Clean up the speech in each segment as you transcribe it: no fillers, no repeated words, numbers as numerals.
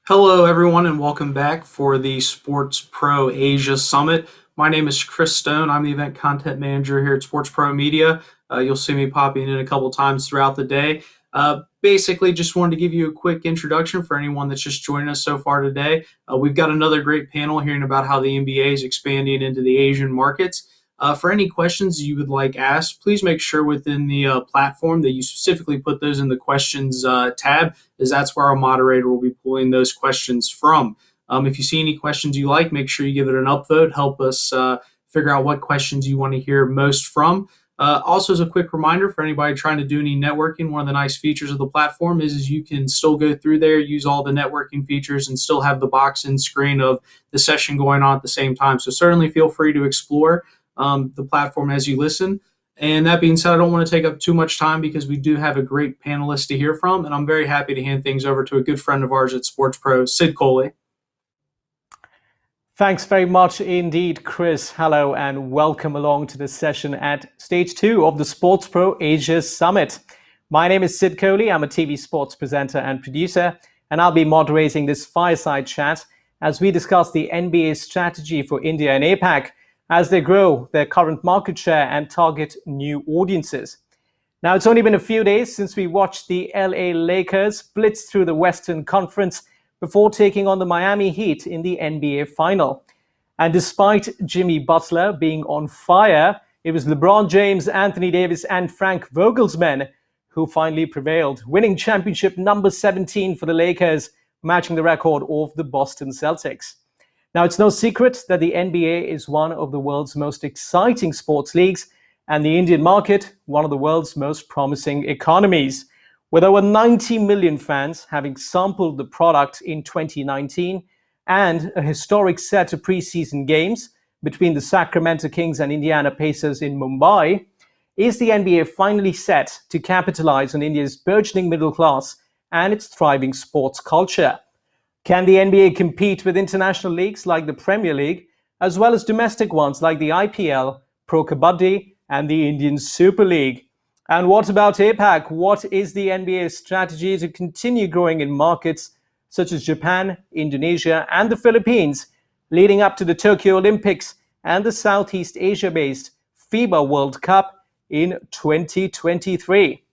Hello, everyone, and welcome back for the Sports Pro Asia Summit. My name is Chris Stone. I'm the event content manager here at Sports Pro Media. You'll see me popping in a couple times throughout the day. Basically, just wanted to give you a quick introduction for anyone that's just joining us so far today. We've got another great panel hearing about how the NBA is expanding into the Asian markets. For any questions you would like asked, please make sure within the platform that you specifically put those in the questions tab, as that's where our moderator will be pulling those questions from. If you see any questions you like, make sure you give it an upvote. Help us figure out what questions you want to hear most from. Also, as a quick reminder for anybody trying to do any networking, one of the nice features of the platform is you can still go through there, use all the networking features, and still have the box-in screen of the session going on at the same time. So certainly feel free to explore the platform as you listen. And that being said, I don't want to take up too much time because we do have a great panelist to hear from, and I'm very happy to hand things over to a good friend of ours at Sports Pro, Sid Coley. Thanks very much indeed, Chris. Hello and welcome along to this session at stage 2 of the Sports Pro Asia Summit. My name is Sid Coley. I'm a TV sports presenter and producer, and I'll be moderating this fireside chat as we discuss the NBA strategy for India and APAC as they grow their current market share and target new audiences. Now, it's only been a few days since we watched the LA Lakers blitz through the Western Conference before taking on the Miami Heat in the NBA final. And despite Jimmy Butler being on fire, it was LeBron James, Anthony Davis, and Frank Vogel's men who finally prevailed, winning championship number 17 for the Lakers, matching the record of the Boston Celtics. Now, it's no secret that the NBA is one of the world's most exciting sports leagues, and the Indian market, one of the world's most promising economies. With over 90 million fans having sampled the product in 2019 and a historic set of preseason games between the Sacramento Kings and Indiana Pacers in Mumbai, is the NBA finally set to capitalize on India's burgeoning middle class and its thriving sports culture? Can the NBA compete with international leagues like the Premier League, as well as domestic ones like the IPL, Pro Kabaddi, and the Indian Super League? And what about APAC? What is the NBA's strategy to continue growing in markets such as Japan, Indonesia, and the Philippines, leading up to the Tokyo Olympics and the Southeast Asia-based FIBA World Cup in 2023?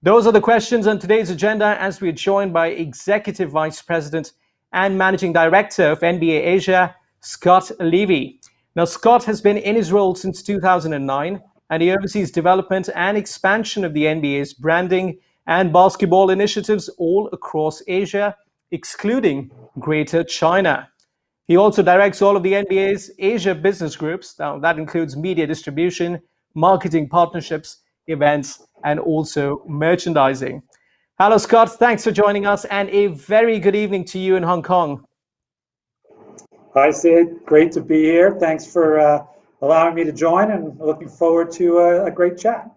Those are the questions on today's agenda as we're joined by Executive Vice President and Managing Director of NBA Asia, Scott Levy. Now, Scott has been in his role since 2009, and he oversees development and expansion of the NBA's branding and basketball initiatives all across Asia, excluding Greater China. He also directs all of the NBA's Asia business groups. Now, that includes media distribution, marketing partnerships, events, and also merchandising. Hello, Scott. Thanks for joining us, and a very good evening to you in Hong Kong. Hi, Sid. Great to be here. Thanks for allowing me to join, and looking forward to a great chat.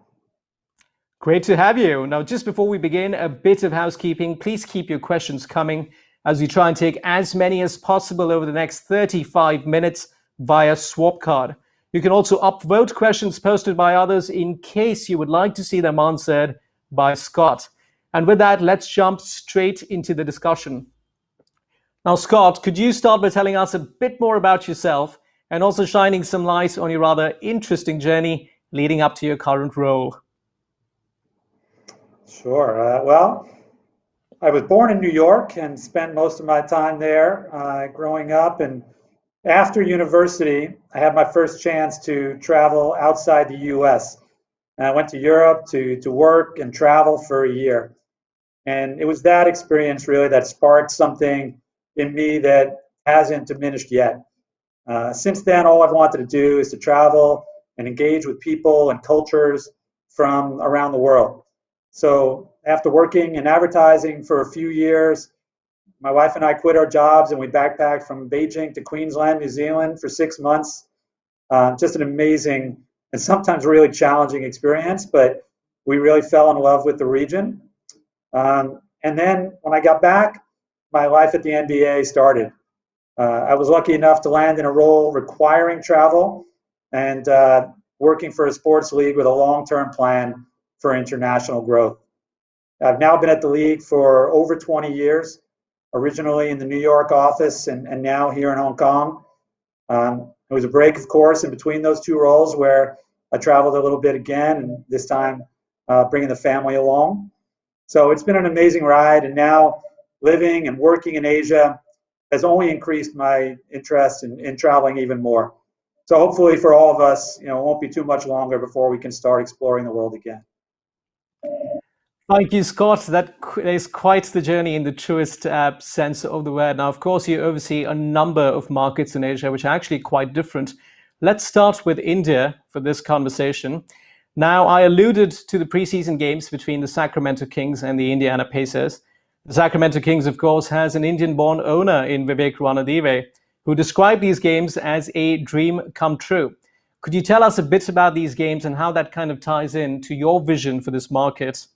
Great to have you. Now, just before we begin, a bit of housekeeping. Please keep your questions coming as we try and take as many as possible over the next 35 minutes via swap card. You can also upvote questions posted by others in case you would like to see them answered by Scott. And with that, let's jump straight into the discussion. Now, Scott, could you start by telling us a bit more about yourself and also shining some light on your rather interesting journey leading up to your current role? Sure. Well, I was born in New York and spent most of my time there growing up. And after university, I had my first chance to travel outside the US. And I went to Europe to work and travel for a year. And it was that experience really that sparked something in me that hasn't diminished yet. Since then, all I've wanted to do is to travel and engage with people and cultures from around the world. So after working in advertising for a few years, my wife and I quit our jobs and we backpacked from Beijing to Queensland, New Zealand for 6 months. Just an amazing and sometimes really challenging experience, but we really fell in love with the region. And then when I got back, my life at the NBA started. I was lucky enough to land in a role requiring travel and working for a sports league with a long-term plan for international growth. I've now been at the league for over 20 years, originally in the New York office and now here in Hong Kong. It was a break, of course, in between those two roles where I traveled a little bit again, and this time bringing the family along. So it's been an amazing ride, and now living and working in Asia has only increased my interest in traveling even more. So hopefully for all of us, it won't be too much longer before we can start exploring the world again. Thank you, Scott. That is quite the journey in the truest sense of the word. Now, of course, you oversee a number of markets in Asia, which are actually quite different. Let's start with India for this conversation. Now, I alluded to the preseason games between the Sacramento Kings and the Indiana Pacers. The Sacramento Kings, of course, has an Indian-born owner in Vivek Ranadive, who described these games as a dream come true. Could you tell us a bit about these games and how that kind of ties in to your vision for this market?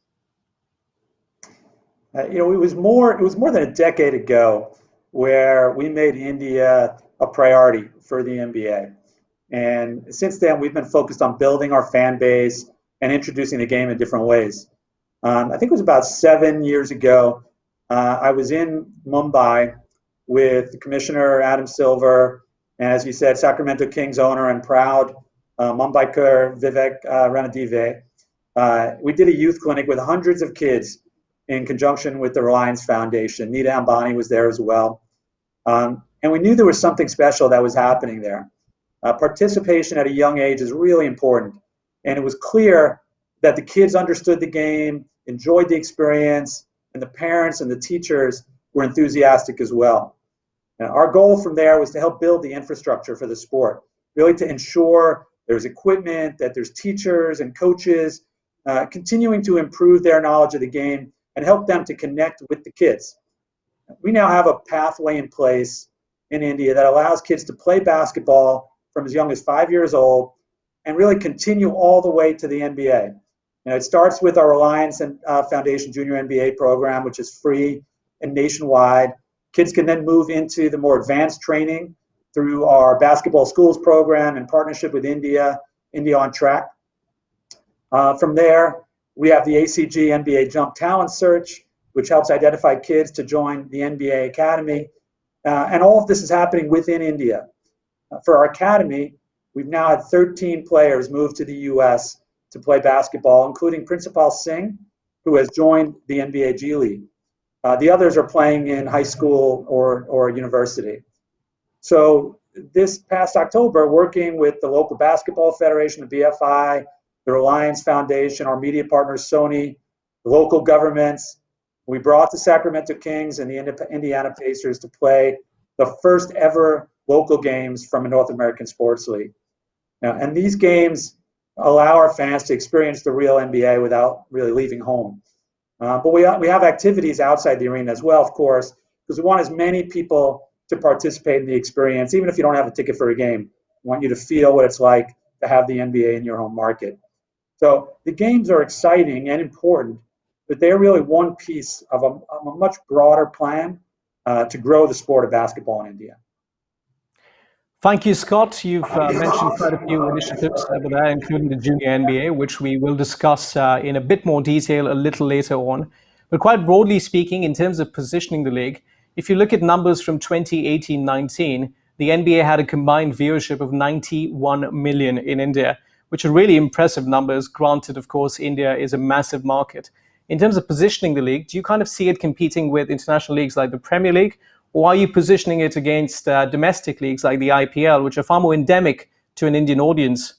It was more than a decade ago where we made India a priority for the NBA. And since then, we've been focused on building our fan base and introducing the game in different ways. I think it was about 7 years ago, I was in Mumbai with Commissioner Adam Silver, and as you said, Sacramento Kings owner and proud Mumbaiker Vivek Ranadive. We did a youth clinic with hundreds of kids in conjunction with the Reliance Foundation. Nita Ambani was there as well. And we knew there was something special that was happening there. Participation at a young age is really important. And it was clear that the kids understood the game, enjoyed the experience, and the parents and the teachers were enthusiastic as well. Now, our goal from there was to help build the infrastructure for the sport, really to ensure there's equipment, that there's teachers and coaches, continuing to improve their knowledge of the game and help them to connect with the kids. We now have a pathway in place in India that allows kids to play basketball from as young as 5 years old and really continue all the way to the NBA. It starts with our Reliance Foundation Junior NBA program, which is free and nationwide. Kids can then move into the more advanced training through our basketball schools program in partnership with India on Track. From there, we have the ACG NBA Jump Talent Search, which helps identify kids to join the NBA Academy. And all of this is happening within India. For our academy, we've now had 13 players move to the US to play basketball, including Principal Singh, who has joined the NBA G League. The others are playing in high school or university. So this past October, working with the local basketball federation, the BFI, the Reliance Foundation, our media partners, Sony, the local governments, we brought the Sacramento Kings and the Indiana Pacers to play the first ever local games from a North American sports league. Now, and these games allow our fans to experience the real NBA without really leaving home. But we have activities outside the arena as well, of course, because we want as many people to participate in the experience, even if you don't have a ticket for a game. We want you to feel what it's like to have the NBA in your home market. So the games are exciting and important, but they're really one piece of a much broader plan to grow the sport of basketball in India. Thank you, Scott. You've mentioned quite a few initiatives over there, including the Junior NBA, which we will discuss in a bit more detail a little later on. But quite broadly speaking, in terms of positioning the league, if you look at numbers from 2018-19, the NBA had a combined viewership of 91 million in India, which are really impressive numbers. Granted, of course, India is a massive market. In terms of positioning the league, do you kind of see it competing with international leagues like the Premier League? Or are you positioning it against domestic leagues like the IPL, which are far more endemic to an Indian audience?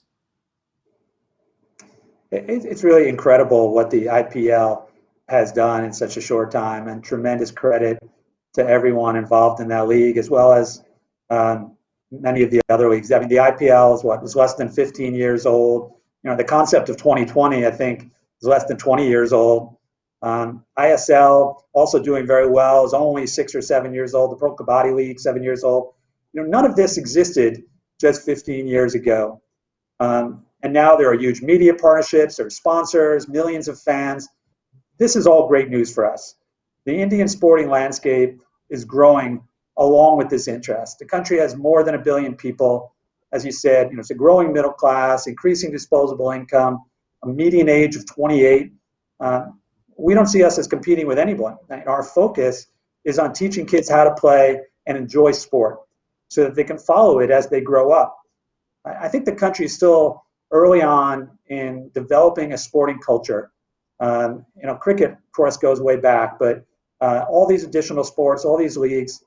It's really incredible what the IPL has done in such a short time, and tremendous credit to everyone involved in that league, as well as many of the other leagues. I mean, the IPL was less than 15 years old. The concept of 2020, I think, is less than 20 years old. ISL also doing very well, is only 6 or 7 years old. The Pro Kabaddi League, 7 years old. None of this existed just 15 years ago. And now there are huge media partnerships, there are sponsors, millions of fans. This is all great news for us. The Indian sporting landscape is growing along with this interest. The country has more than 1 billion people. As you said, it's a growing middle class, increasing disposable income, a median age of 28. We don't see us as competing with anyone. Our focus is on teaching kids how to play and enjoy sport so that they can follow it as they grow up. I think the country is still early on in developing a sporting culture. Cricket, of course, goes way back, but all these additional sports, all these leagues,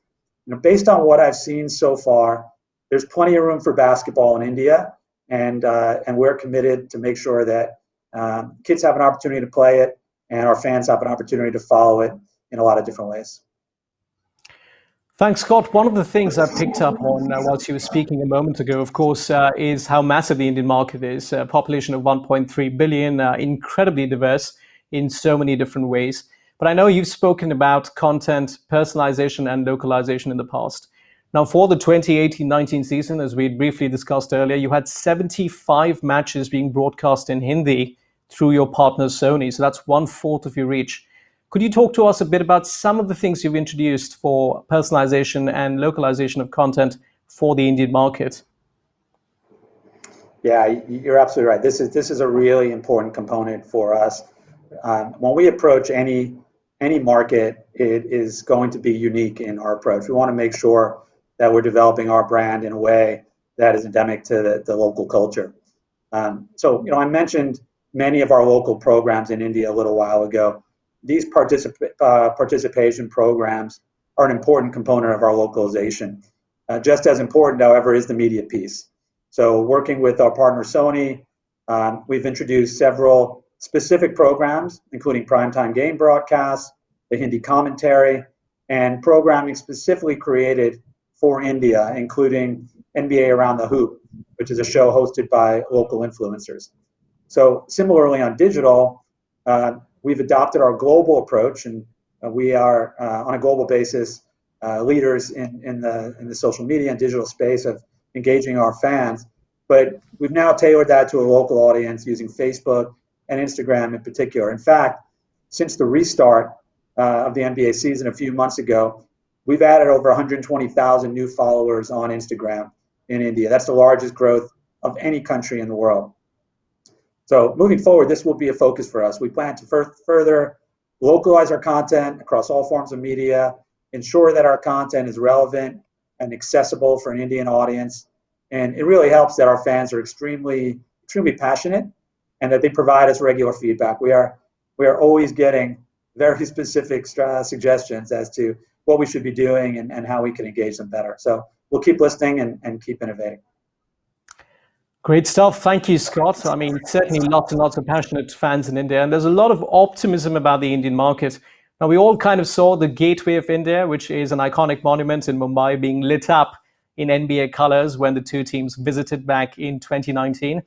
based on what I've seen so far, there's plenty of room for basketball in India, and we're committed to make sure that kids have an opportunity to play it, and our fans have an opportunity to follow it in a lot of different ways. Thanks, Scott. One of the things I picked up on whilst you were speaking a moment ago, of course, is how massive the Indian market is. A population of 1.3 billion, incredibly diverse in so many different ways. But I know you've spoken about content, personalization, and localization in the past. Now, for the 2018-19 season, as we briefly discussed earlier, you had 75 matches being broadcast in Hindi through your partner Sony. So that's 1/4 of your reach. Could you talk to us a bit about some of the things you've introduced for personalization and localization of content for the Indian market? Yeah, you're absolutely right. This is a really important component for us. When we approach any market, it is going to be unique in our approach. We want to make sure that we're developing our brand in a way that is endemic to the local culture. I mentioned many of our local programs in India a little while ago. These participation programs are an important component of our localization. Just as important, however, is the media piece. So working with our partner Sony, we've introduced several specific programs, including primetime game broadcasts, the Hindi commentary, and programming specifically created for India, including NBA Around the Hoop, which is a show hosted by local influencers. So similarly on digital, we've adopted our global approach, and we are on a global basis leaders in the social media and digital space of engaging our fans. But we've now tailored that to a local audience using Facebook and Instagram in particular. In fact, since the restart of the NBA season a few months ago, we've added over 120,000 new followers on Instagram in India. That's the largest growth of any country in the world. So moving forward, this will be a focus for us. We plan to further localize our content across all forms of media, ensure that our content is relevant and accessible for an Indian audience. And it really helps that our fans are extremely passionate and that they provide us regular feedback. We are always getting very specific suggestions as to what we should be doing and how we can engage them better. So we'll keep listening and keep innovating. Great stuff. Thank you, Scott. I mean, certainly lots and lots of passionate fans in India, and there's a lot of optimism about the Indian market. Now, we all kind of saw the Gateway of India, which is an iconic monument in Mumbai, being lit up in NBA colors when the two teams visited back in 2019.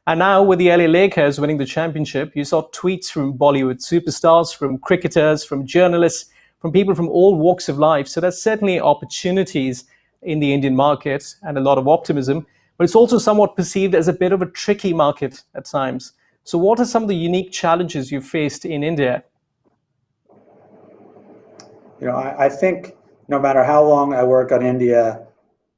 And now, with the LA Lakers winning the championship, you saw tweets from Bollywood superstars, from cricketers, from journalists, from people from all walks of life. So there's certainly opportunities in the Indian market and a lot of optimism. But it's also somewhat perceived as a bit of a tricky market at times. So what are some of the unique challenges you've faced in India? I think no matter how long I work on India,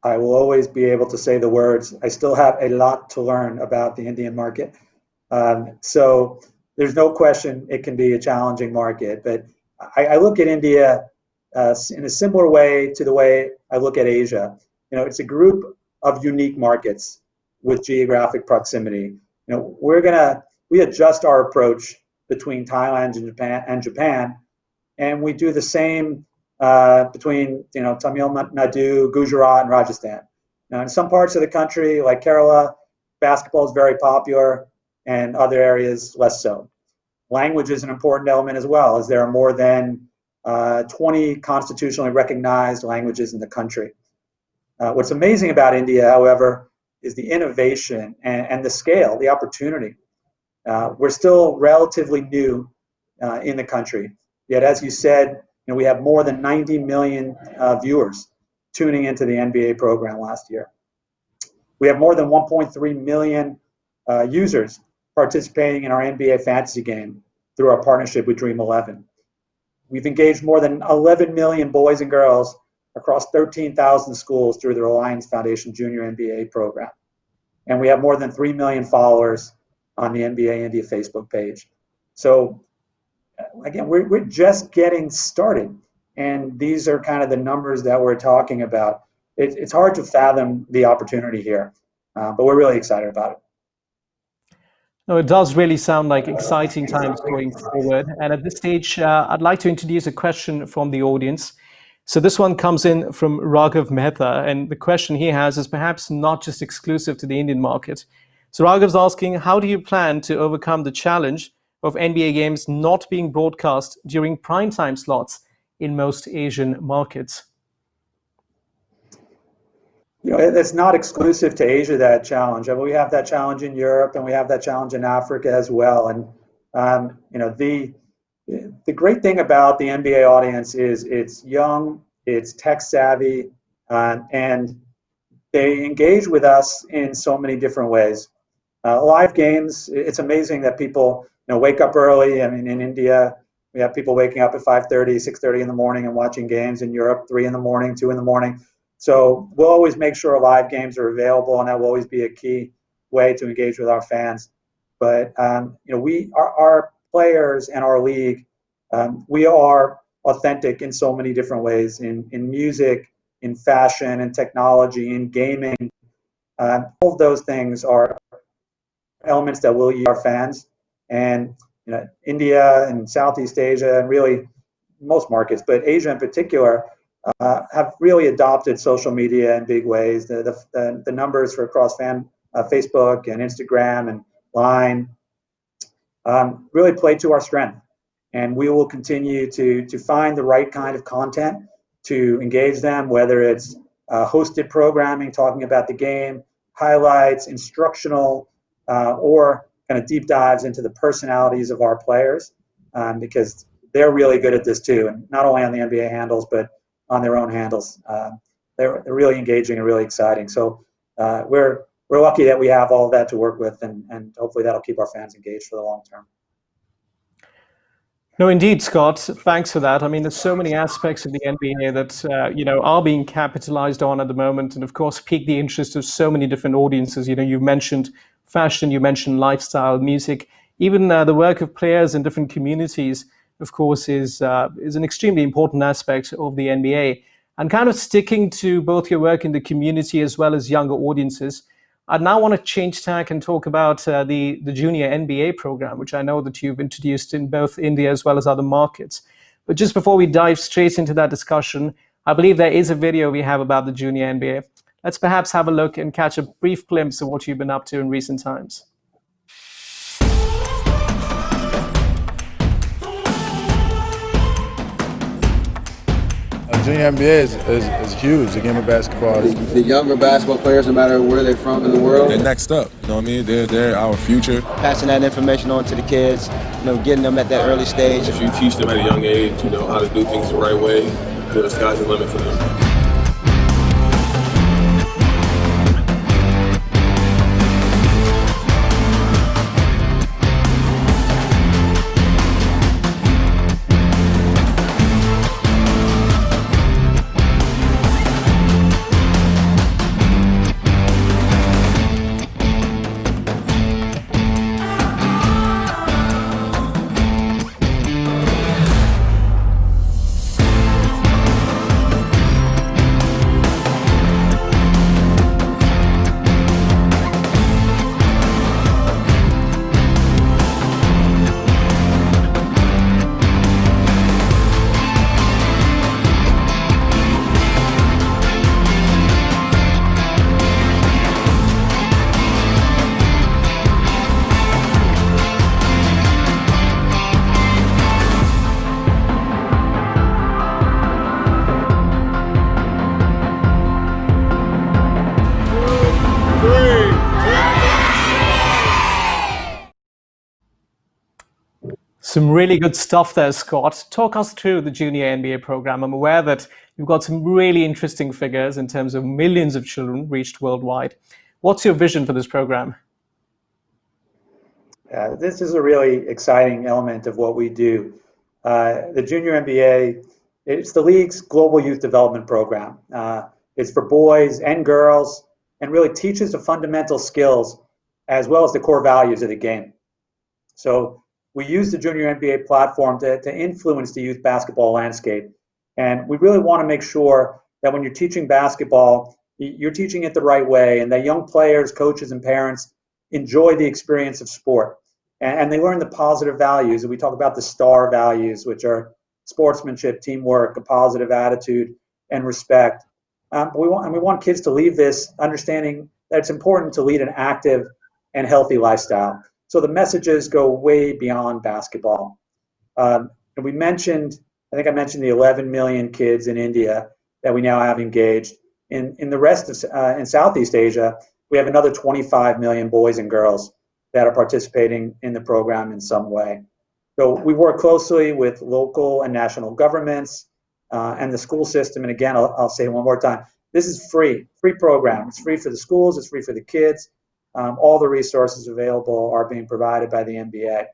I will always be able to say the words, I still have a lot to learn about the Indian market. So there's no question it can be a challenging market. But I look at India in a similar way to the way I look at Asia. It's a group of unique markets with geographic proximity. We adjust our approach between Thailand and Japan, and we do the same between Tamil Nadu, Gujarat, and Rajasthan. Now, in some parts of the country, like Kerala, basketball is very popular, and other areas less so. Language is an important element as well, as there are more than 20 constitutionally recognized languages in the country. What's amazing about India, however, is the innovation and the scale, the opportunity. We're still relatively new in the country. Yet, as you said, we have more than 90 million viewers tuning into the NBA program last year. We have more than 1.3 million users participating in our NBA fantasy game through our partnership with Dream 11. We've engaged more than 11 million boys and girls across 13,000 schools through the Reliance Foundation Junior NBA program. And we have more than 3 million followers on the NBA India Facebook page. So again, we're just getting started. And these are kind of the numbers that we're talking about. It's hard to fathom the opportunity here, but we're really excited about it. No, it does really sound like exciting times going forward. And at this stage, I'd like to introduce a question from the audience. So this one comes in from Raghav Mehta, and the question he has is perhaps not just exclusive to the Indian market. So Raghav's asking, how do you plan to overcome the challenge of NBA games not being broadcast during primetime slots in most Asian markets? It's not exclusive to Asia, that challenge. I mean, we have that challenge in Europe, and we have that challenge in Africa as well. And the great thing about the NBA audience is it's young, it's tech savvy, and they engage with us in so many different ways. Live games, it's amazing that people wake up early. I mean, in India, we have people waking up at 5:30, 6:30 in the morning and watching games. In Europe, 3 in the morning, 2 in the morning. So we'll always make sure live games are available, and that will always be a key way to engage with our fans. But our players and our league, we are authentic in so many different ways, in music, in fashion, in technology, in gaming. All of those things are elements that will use our fans. And India and Southeast Asia, and really most markets, but Asia in particular, have really adopted social media in big ways. The numbers for across Facebook and Instagram and Line really play to our strength. And we will continue to find the right kind of content to engage them, whether it's hosted programming talking about the game, highlights, instructional, or kind of deep dives into the personalities of our players, because they're really good at this too, and not only on the NBA handles, but on their own handles. They're really engaging and really exciting. So we're lucky that we have all of that to work with, and hopefully that'll keep our fans engaged for the long term. No, indeed, Scott. Thanks for that. I mean, there's so many aspects of the NBA that are being capitalized on at the moment, and of course, pique the interest of so many different audiences. You've mentioned fashion, you mentioned lifestyle, music, even the work of players in different communities. Of course, is an extremely important aspect of the NBA. And kind of sticking to both your work in the community as well as younger audiences, I now want to change tack and talk about the junior NBA program, which I know that you've introduced in both India as well as other markets. But just before we dive straight into that discussion, I believe there is a video we have about the junior NBA. Let's perhaps have a look and catch a brief glimpse of what you've been up to in recent times. Junior NBA is huge, the game of basketball. The younger basketball players, no matter where they're from in the world, They're next up, you know what I mean? They're our future. passing that information on to the kids, getting them at that early stage. If you teach them at a young age, how to do things the right way, the sky's the limit for them. Some really good stuff there, Scott. Talk us through the junior NBA program. I'm aware that you've got some really interesting figures in terms of millions of children reached worldwide. What's your vision for this program? This is a really exciting element of what we do. The Junior NBA, it's the league's global youth development program. It's for boys and girls, and really teaches the fundamental skills as well as the core values of the game. So we use the Junior NBA platform to influence the youth basketball landscape. And we really want to make sure that when you're teaching basketball, you're teaching it the right way, and that young players, coaches, and parents enjoy the experience of sport. And they learn the positive values. And we talk about the STAR values, which are sportsmanship, teamwork, a positive attitude, and respect. We want kids to leave this understanding that it's important to lead an active and healthy lifestyle. So the messages go way beyond basketball. And I mentioned the 11 million kids in India that we now have engaged. In the rest of in Southeast Asia, we have another 25 million boys and girls that are participating in the program in some way. So we work closely with local and national governments and the school system. And again, I'll say it one more time, this is free program. It's free for the schools, it's free for the kids. All the resources available are being provided by the NBA.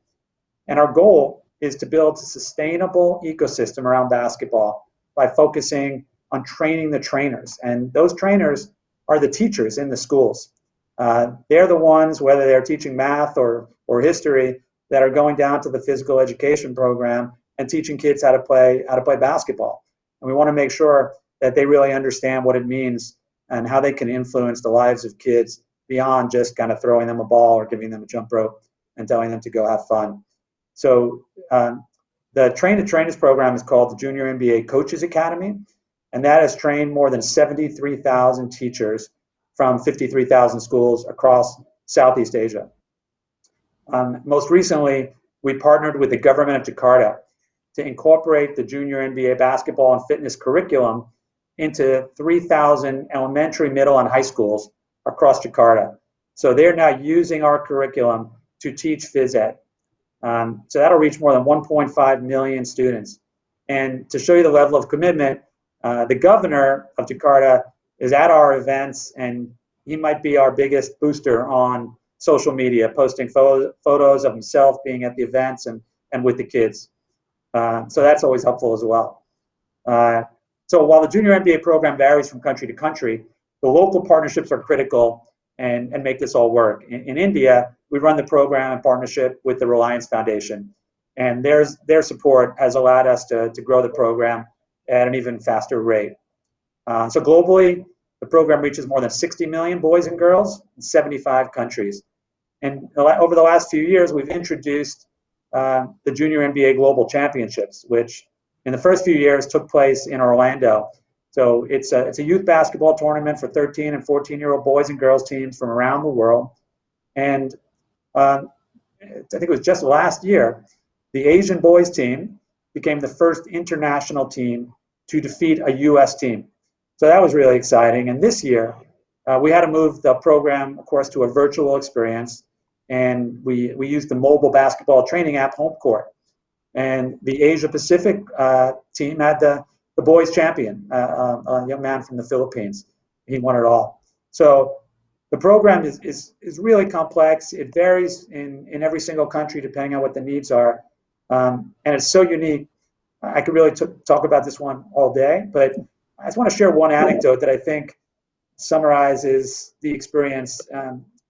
And our goal is to build a sustainable ecosystem around basketball by focusing on training the trainers. And those trainers are the teachers in the schools. They're the ones, whether they're teaching math or history, that are going down to the physical education program and teaching kids how to play basketball. And we want to make sure that they really understand what it means and how they can influence the lives of kids beyond just kind of throwing them a ball or giving them a jump rope and telling them to go have fun. So the Train to Trainers program is called the Junior NBA Coaches Academy, and that has trained more than 73,000 teachers from 53,000 schools across Southeast Asia. Most recently, we partnered with the government of Jakarta to incorporate the Junior NBA basketball and fitness curriculum into 3,000 elementary, middle, and high schools across Jakarta. So they're now using our curriculum to teach phys ed. So that'll reach more than 1.5 million students. And to show you the level of commitment, the governor of Jakarta is at our events, and he might be our biggest booster on social media, posting photos of himself being at the events and with the kids. So that's always helpful as well. So while the Junior NBA program varies from country to country, the local partnerships are critical and make this all work. In India, we run the program in partnership with the Reliance Foundation, and their support has allowed us to grow the program at an even faster rate. So globally, the program reaches more than 60 million boys and girls in 75 countries. And over the last few years, we've introduced the Junior NBA Global Championships, which in the first few years took place in Orlando. So it's a youth basketball tournament for 13 and 14-year-old boys and girls teams from around the world. And I think it was just last year, the Asian boys team became the first international team to defeat a U.S. team. So that was really exciting. And this year, we had to move the program, of course, to a virtual experience. And we used the mobile basketball training app Home Court. And the Asia Pacific team had the boys champion, a young man from the Philippines. He won it all. So the program is really complex. It varies in every single country depending on what the needs are. And it's so unique. I could really talk about this one all day, but I just want to share one anecdote that I think summarizes the experience.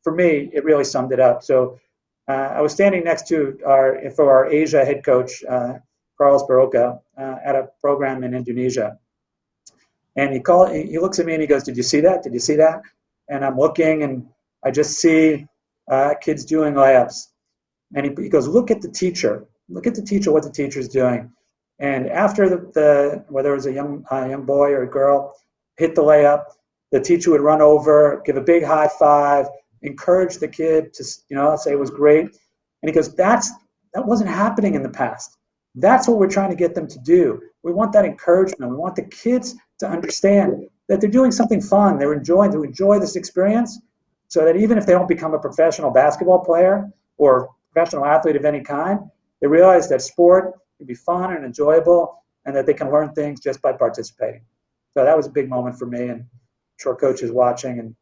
For me, it really summed it up. So I was standing next to our Asia head coach, Carlos Baroka, at a program in Indonesia. And he looks at me and he goes, "Did you see that? Did you see that?" And I'm looking and I just see kids doing layups. And he goes, "Look at the teacher. Look at the teacher, what the teacher's doing." And after whether it was a young boy or a girl hit the layup, the teacher would run over, give a big high five, encourage the kid to, say it was great. And he goes, that wasn't happening in the past. That's what we're trying to get them to do. We want that encouragement. We want the kids to understand that they're doing something fun. They're enjoy this experience, so that even if they don't become a professional basketball player or professional athlete of any kind, they realize that sport can be fun and enjoyable, and that they can learn things just by participating. So that was a big moment for me, and I'm sure Coach is watching, and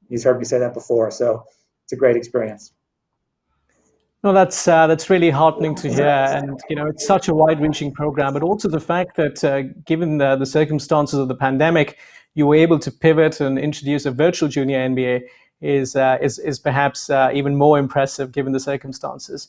he's heard me say that before. So it's a great experience. No, that's really heartening to hear, and it's such a wide-reaching program. But also the fact that, given the circumstances of the pandemic, you were able to pivot and introduce a virtual Junior NBA is perhaps even more impressive given the circumstances.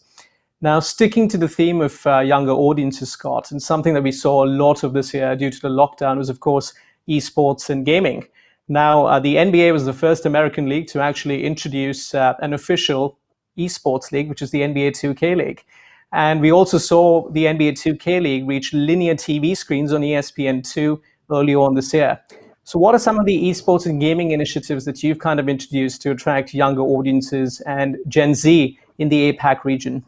Now, sticking to the theme of younger audiences, Scott, and something that we saw a lot of this year due to the lockdown was, of course, esports and gaming. Now, the NBA was the first American league to actually introduce an official esports league, which is the NBA 2K League. And we also saw the NBA 2K League reach linear TV screens on ESPN2 earlier on this year. So what are some of the esports and gaming initiatives that you've kind of introduced to attract younger audiences and Gen Z in the APAC region?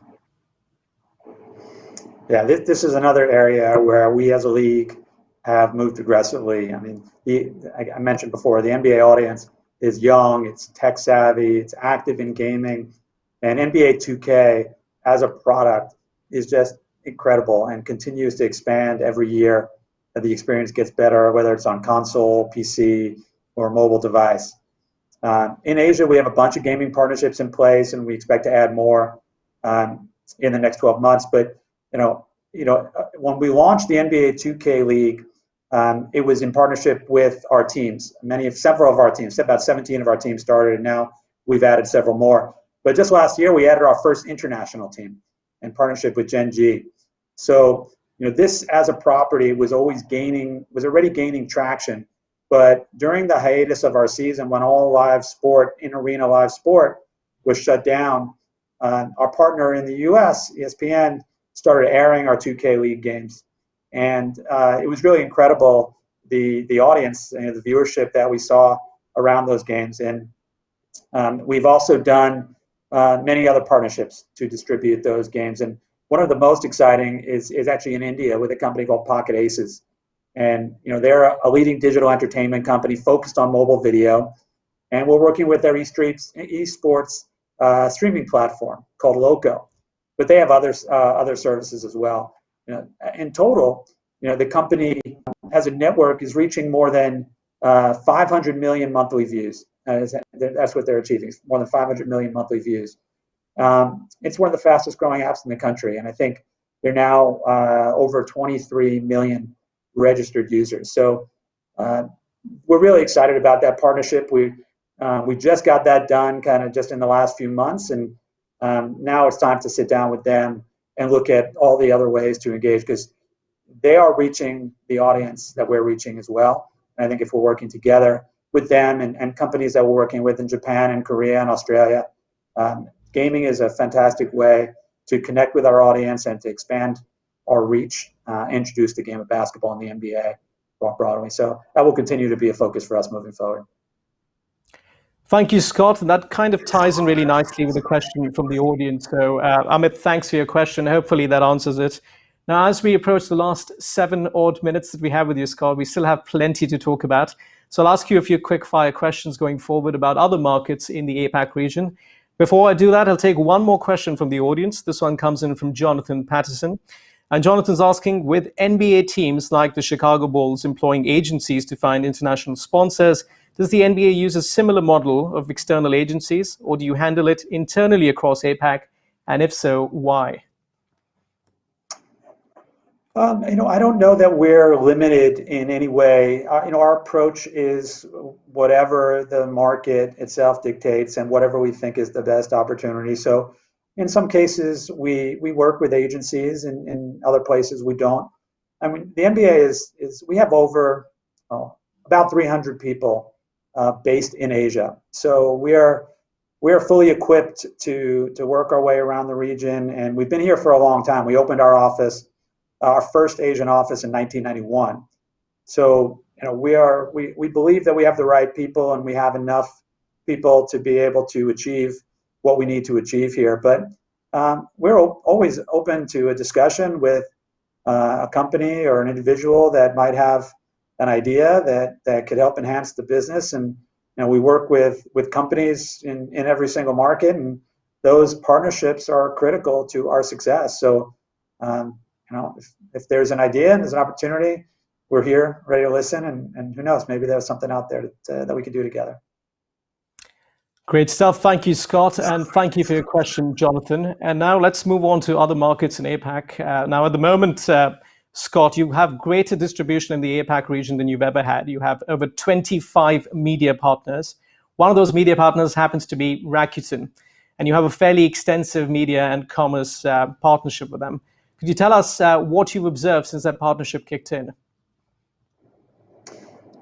Yeah, this is another area where we as a league have moved aggressively. I mean, I mentioned before, the NBA audience is young, it's tech savvy, it's active in gaming, and NBA 2K as a product is just incredible and continues to expand every year. The experience gets better, whether it's on console, PC, or mobile device. In Asia, we have a bunch of gaming partnerships in place, and we expect to add more in the next 12 months. But when we launched the NBA 2K League, it was in partnership with our teams. Several of our teams, about 17 of our teams started, and now we've added several more. But just last year, we added our first international team in partnership with Gen G. So this as a property was already gaining traction. But during the hiatus of our season, when all live sport, in-arena live sport was shut down, our partner in the US, ESPN, started airing our 2K League games. And it was really incredible, the audience, the viewership that we saw around those games. And we've also done many other partnerships to distribute those games. And one of the most exciting is actually in India with a company called Pocket Aces. And they're a leading digital entertainment company focused on mobile video. And we're working with their esports streaming platform called Loco. But they have other services as well. In total, the company as a network is reaching more than 500 million monthly views. That's what they're achieving, more than 500 million monthly views. It's one of the fastest growing apps in the country, and I think they're now over 23 million registered users. So we're really excited about that partnership. We just got that done kind of just in the last few months, and now it's time to sit down with them and look at all the other ways to engage, because they are reaching the audience that we're reaching as well. And I think if we're working together with them and companies that we're working with in Japan and Korea and Australia, gaming is a fantastic way to connect with our audience and to expand our reach, introduce the game of basketball in the NBA more broadly. So that will continue to be a focus for us moving forward. Thank you, Scott. And that kind of ties in really nicely with the question from the audience. So Amit, thanks for your question. Hopefully that answers it. Now, as we approach the last 7 odd minutes that we have with you, Scott, we still have plenty to talk about. So I'll ask you a few quick fire questions going forward about other markets in the APAC region. Before I do that, I'll take one more question from the audience. This one comes in from Jonathan Patterson. And Jonathan's asking, with NBA teams like the Chicago Bulls employing agencies to find international sponsors, does the NBA use a similar model of external agencies, or do you handle it internally across APAC? And if so, why? I don't know that we're limited in any way. Our approach is whatever the market itself dictates and whatever we think is the best opportunity. So in some cases, we work with agencies, and in other places we don't. I mean, the NBA is we have over about 300 people based in Asia. So we are fully equipped to work our way around the region, and we've been here for a long time. We opened our first Asian office in 1991. So we believe that we have the right people, and we have enough people to be able to achieve what we need to achieve here. But we're always open to a discussion with a company or an individual that might have an idea that could help enhance the business. And we work with companies in every single market, and those partnerships are critical to our success. So if there's an idea and there's an opportunity, we're here ready to listen, and who knows, maybe there's something out there that we can do together. Great stuff. Thank you, Scott, and thank you for your question, Jonathan. And now let's move on to other markets in APAC. Now, at the moment, Scott, you have greater distribution in the APAC region than you've ever had. You have over 25 media partners. One of those media partners happens to be Rakuten. and you have a fairly extensive media and commerce partnership with them. Could you tell us what you've observed since that partnership kicked in?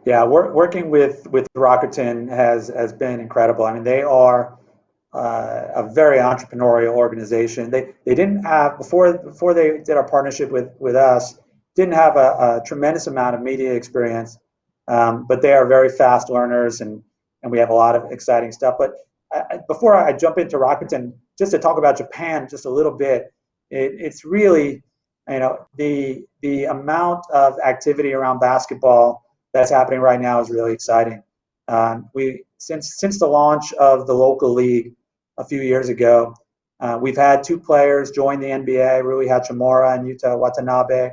Yeah, working with Rakuten has been incredible. I mean, they are a very entrepreneurial organization. They didn't have before they did our partnership with us, didn't have a tremendous amount of media experience, but they are very fast learners, and we have a lot of exciting stuff. But before I jump into Rakuten, just to talk about Japan just a little bit, it's really, the amount of activity around basketball that's happening right now is really exciting. We since the launch of the local league a few years ago, we've had two players join the NBA, Rui Hachimura and Yuta Watanabe.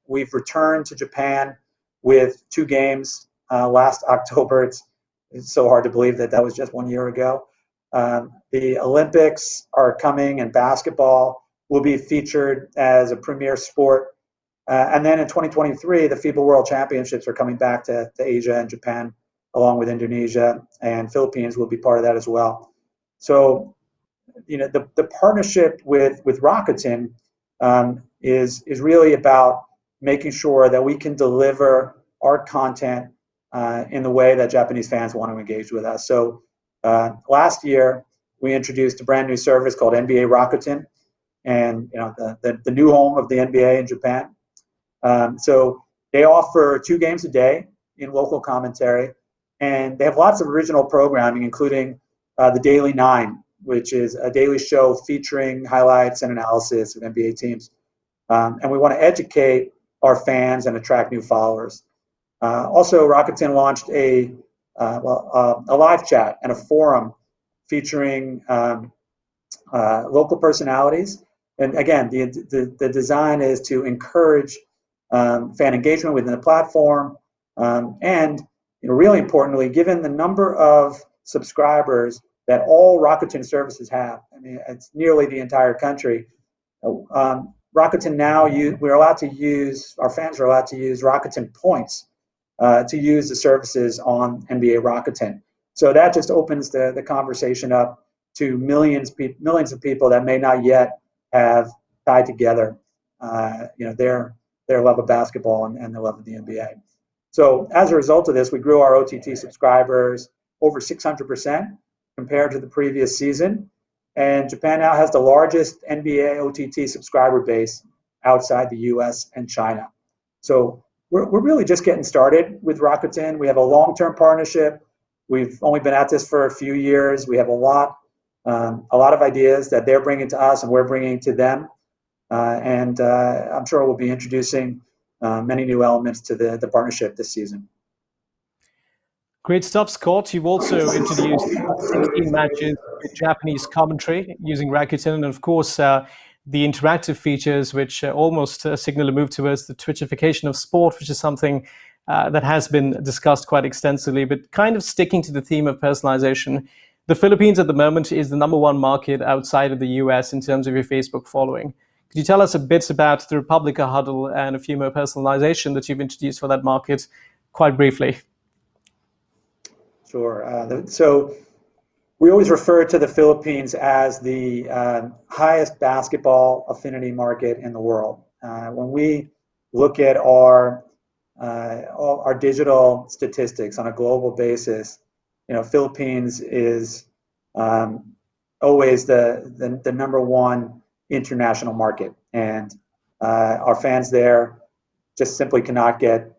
We've returned to Japan with two games last October. It's so hard to believe that was just 1 year ago. The Olympics are coming, and basketball will be featured as a premier sport. And then in 2023, the FIBA World Championships are coming back to Asia and Japan, along with Indonesia, and Philippines will be part of that as well. So, the partnership with Rakuten is really about making sure that we can deliver our content in the way that Japanese fans want to engage with us. So last year, we introduced a brand new service called NBA Rakuten, and the new home of the NBA in Japan. So they offer 2 games a day in local commentary, and they have lots of original programming, including the Daily Nine, which is a daily show featuring highlights and analysis of NBA teams. And we want to educate our fans and attract new followers. Also, Rakuten launched a live chat and a forum featuring local personalities. And again, the design is to encourage fan engagement within the platform, and really importantly, given the number of subscribers that all Rakuten services have, I mean, it's nearly the entire country. Rakuten now, our fans are allowed to use Rakuten points to use the services on NBA Rakuten. So that just opens the conversation up to millions of people that may not yet have tied together, their love of basketball and their love of the NBA. So as a result of this, we grew our OTT subscribers over 600% compared to the previous season. And Japan now has the largest NBA OTT subscriber base outside the US and China. So we're really just getting started with Rakuten. We have a long-term partnership. We've only been at this for a few years. We have a lot of ideas that they're bringing to us and we're bringing to them. And I'm sure we'll be introducing many new elements to the partnership this season. Great stuff, Scott. You've also introduced 16 matches with Japanese commentary using Rakuten, and of course, the interactive features, which almost signal a move towards the Twitchification of sport, which is something that has been discussed quite extensively. But kind of sticking to the theme of personalization, the Philippines at the moment is the #1 market outside of the US in terms of your Facebook following. Could you tell us a bit about the Republica Huddle and a few more personalization that you've introduced for that market, quite briefly? Sure. So we always refer to the Philippines as the highest basketball affinity market in the world. When we look at our digital statistics on a global basis, Philippines is always the #1 international market, and our fans there just simply cannot get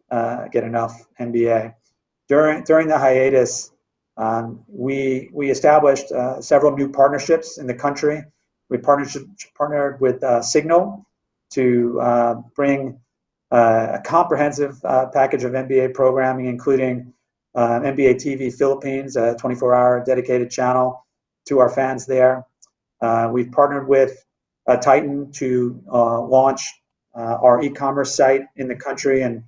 enough NBA. During the hiatus, we established several new partnerships in the country. We partnered with Signal to bring a comprehensive package of NBA programming, including NBA TV Philippines, a 24-hour dedicated channel to our fans there. We've partnered with Titan to launch our e-commerce site in the country, and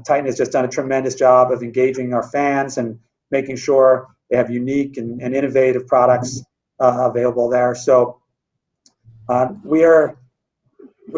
Titan has just done a tremendous job of engaging our fans and making sure they have unique and innovative products available there. So we're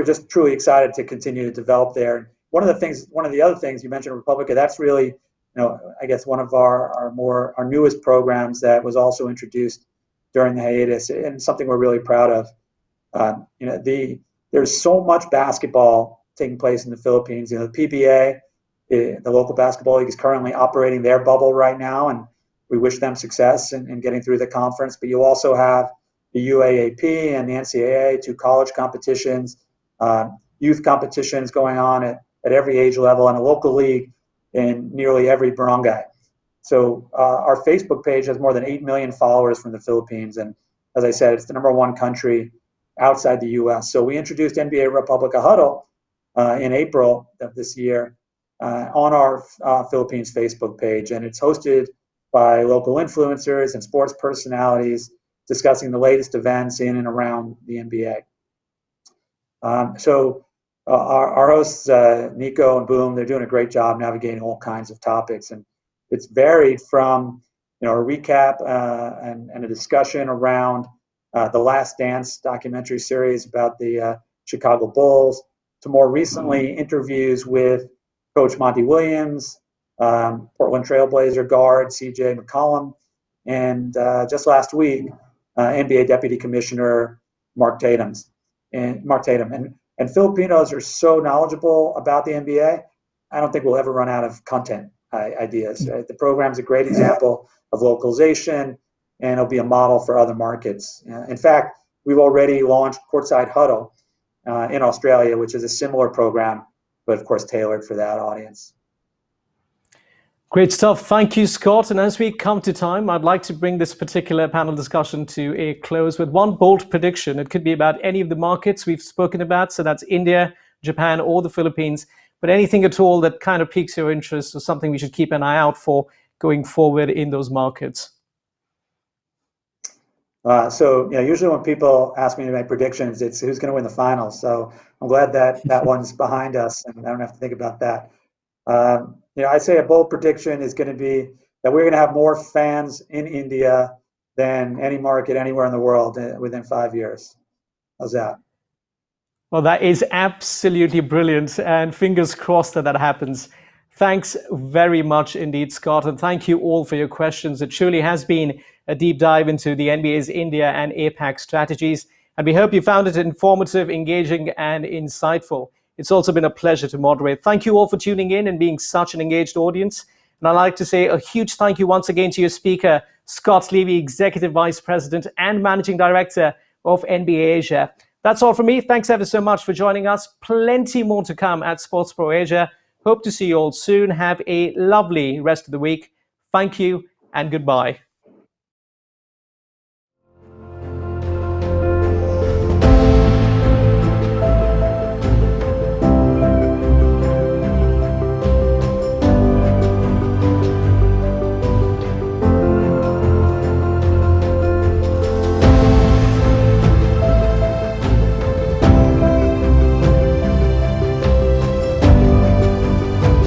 just truly excited to continue to develop there. One of the other things you mentioned, Republica, that's really, I guess one of our newest programs that was also introduced during the hiatus, and something we're really proud of. There's so much basketball taking place in the Philippines. The PBA, the local basketball league, is currently operating their bubble right now, and we wish them success in getting through the conference. But you also have the UAAP and the NCAA, two college competitions, youth competitions going on at every age level, and a local league in nearly every barangay. So our Facebook page has more than 8 million followers from the Philippines, and as I said, it's the #1 country outside the U.S. So we introduced NBA Republica Huddle in April of this year on our Philippines Facebook page, and it's hosted by local influencers and sports personalities discussing the latest events in and around the NBA. Our hosts, Nico and Boom, they're doing a great job navigating all kinds of topics, and it's varied from a recap and a discussion around the Last Dance documentary series about the Chicago Bulls, to more recently interviews with Coach Monty Williams, Portland Trailblazer guard CJ McCollum, and just last week, NBA Deputy Commissioner Mark Tatum. And Filipinos are so knowledgeable about the NBA, I don't think we'll ever run out of content ideas. Right? The program's a great example of localization, and it'll be a model for other markets. In fact, we've already launched Courtside Huddle in Australia, which is a similar program, but of course tailored for that audience. Great stuff. Thank you, Scott. And as we come to time, I'd like to bring this particular panel discussion to a close with one bold prediction. It could be about any of the markets we've spoken about. So that's India, Japan, or the Philippines. But anything at all that kind of piques your interest or something we should keep an eye out for going forward in those markets. Usually when people ask me to make predictions, it's who's going to win the finals. So I'm glad that one's behind us, and I don't have to think about that. I'd say a bold prediction is going to be that we're going to have more fans in India than any market anywhere in the world within 5 years. How's that? Well, that is absolutely brilliant, and fingers crossed that happens. Thanks very much indeed, Scott, and thank you all for your questions. It truly has been a deep dive into the NBA's India and APAC strategies, and we hope you found it informative, engaging, and insightful. It's also been a pleasure to moderate. Thank you all for tuning in and being such an engaged audience. And I'd like to say a huge thank you once again to your speaker, Scott Levy, Executive Vice President and Managing Director of NBA Asia. That's all from me. Thanks ever so much for joining us. Plenty more to come at Sports Pro Asia. Hope to see you all soon. Have a lovely rest of the week. Thank you and goodbye.